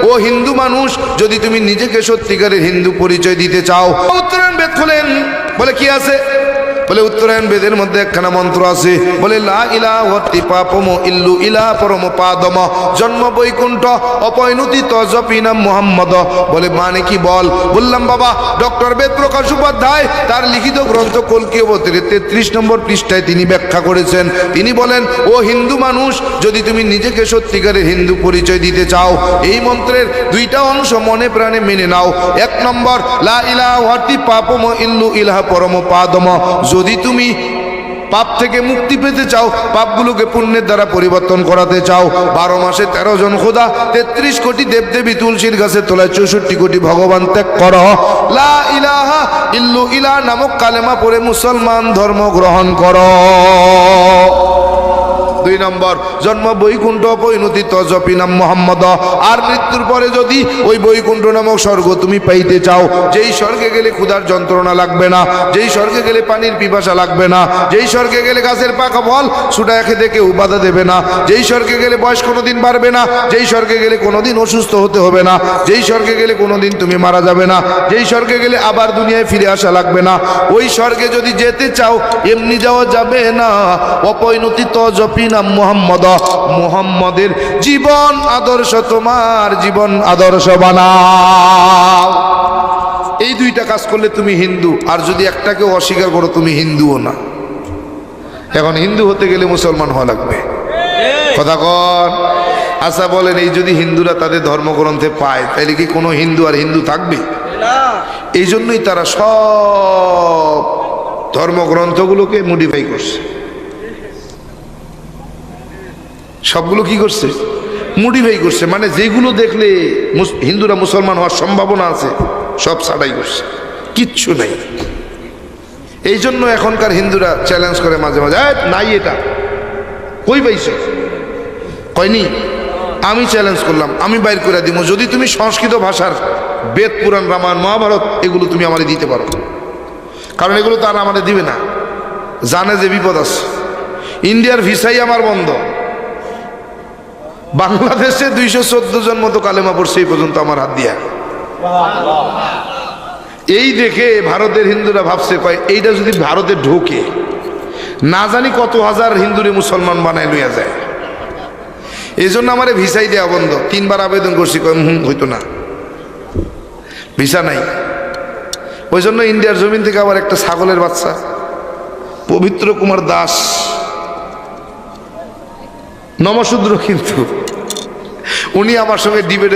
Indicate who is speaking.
Speaker 1: ও হিন্দু মানুষ, যদি তুমি নিজেকে সত্যিকারের হিন্দু পরিচয় দিতে চাও। উত্তরায়ণ বেদ খোলেন, বলে কি আছে? বলে উত্তরায়ণ বেদের মধ্যে একখানা মন্ত্র আছে, বলে লা ইলাহা পাপম ইল্লু ইলা পরম পাদম জন্ম বৈকুণ্ঠ অপয়নুতি তজপিনা মুহাম্মদ। বলে মানে কি বল? বললাম বাবা, ডক্টর বেদ প্রকাশ উপাধ্যায় তার লিখিত গ্রন্থ কল্কি অবতারে 33 নম্বর পৃষ্ঠায় তিনি ব্যাখ্যা করেছেন। তিনি বলেন, ও হিন্দু মানুষ, যদি তুমি নিজেকে সত্যিকারের হিন্দু পরিচয় দিতে চাও, এই মন্ত্রের দুইটা অংশ মনে প্রাণে মেনে নাও। 1 নম্বর, লা ইলাহা পাপম ইল্লু ইলাহা পরম পাদম। যদি তুমি পাপ থেকে মুক্তি পেতে চাও, পাপগুলোকে পুণ্যের দ্বারা পরিবর্তন করাতে চাও, 12 মাসে 13 জন খোদা, 33 কোটি দেবদেবী, তুলসীর গাছের তলায় 64 কোটি ভগবান ত্যাগ করো, লা ইলাহা ইল্লু ইলাহ নামক কালেমা পড়ে মুসলমান ধর্ম গ্রহণ করো। 2 নম্বর, জন্ম বৈকুণ্ঠ পরিণতি তজপিনাম মুহাম্মদ। আর মৃত্যুর পরে যদি ওই বৈকুণ্ঠ নামক স্বর্গ তুমি পাইতে চাও, যেই স্বর্গে গেলে ক্ষুধার যন্ত্রণা লাগবে না, যেই স্বর্গে গেলে পানির পিপাসা লাগবে না, যেই স্বর্গে গেলে গাছের পাকা ফল ছুটায় খেতে কেউ বাধা দেবে না, যেই স্বর্গে গেলে বয়স কোনোদিন বাড়বে না, যেই স্বর্গে গেলে কোনোদিন অসুস্থ হতে হবে না, যেই স্বর্গে গেলে কোনোদিন তুমি মারা যাবে না, যেই স্বর্গে গেলে আবার দুনিয়ায় ফিরে আসা লাগবে না, ওই স্বর্গে যদি যেতে চাও এমনি যাওয়া যাবে না। অপরিণতি তজপিনাম মুহাম্মদ, মুহাম্মদের জীবন আদর্শ তোমার জীবন আদর্শ বানাও। এই 2টা কাজ করলে তুমি হিন্দু। আর যদি একটাকে অস্বীকার করো, তুমি হিন্দুও না। এখন হিন্দু হতে গেলে মুসলমান হওয়া লাগবে, কথা কর। আচ্ছা বলেন, এই যদি হিন্দুরা তাদের ধর্মগ্রন্থে পায়, তাহলে কি কোনো হিন্দু আর হিন্দু থাকবে? এই জন্যই তারা সব ধর্মগ্রন্থগুলোকে মডিফাই করছে। সবগুলো কি করছে? মডিফাই করছে। মানে যেগুলো দেখলে হিন্দুরা মুসলমান হওয়ার সম্ভাবনা আছে, সব ছাড়াই করছে, কিচ্ছু নাই। এই জন্য এখনকার হিন্দুরা চ্যালেঞ্জ করে মাঝে মাঝে, নাই এটা কই পাইছো? কয়নি? আমি চ্যালেঞ্জ করলাম, আমি বাইর করে দিব, যদি তুমি সংস্কৃত ভাষার বেদ পুরাণ রামায়ণ মহাভারত এগুলো তুমি আমাদের দিতে পারো। কারণ এগুলো তো আর আমাদের দিবে না, জানে যে বিপদ আছে। ইন্ডিয়ার ভিসাই আমার বন্ধ। বাংলাদেশে 214 জন মতো কালেমা পড়ছে এই পর্যন্ত আমার হাত দিয়া। এই দেখে ভারতের হিন্দুরা ভাবছে, কয় এইটা যদি ভারতে ঢোকে, না জানি কত হাজার হিন্দুরে মুসলমান বানায় লইয়া যায়। এই জন্য আমার ভিসাই দেওয়া বন্ধ। 3 বার আবেদন করছি, কয় হইতো না, ভিসা নাই। ওই জন্য ইন্ডিয়ার জমিন থেকে আবার একটা ছাগলের বাচ্চা, পবিত্র কুমার দাস, নমশূদ্র, কিন্তু উনি আমার সঙ্গে ডিবেটে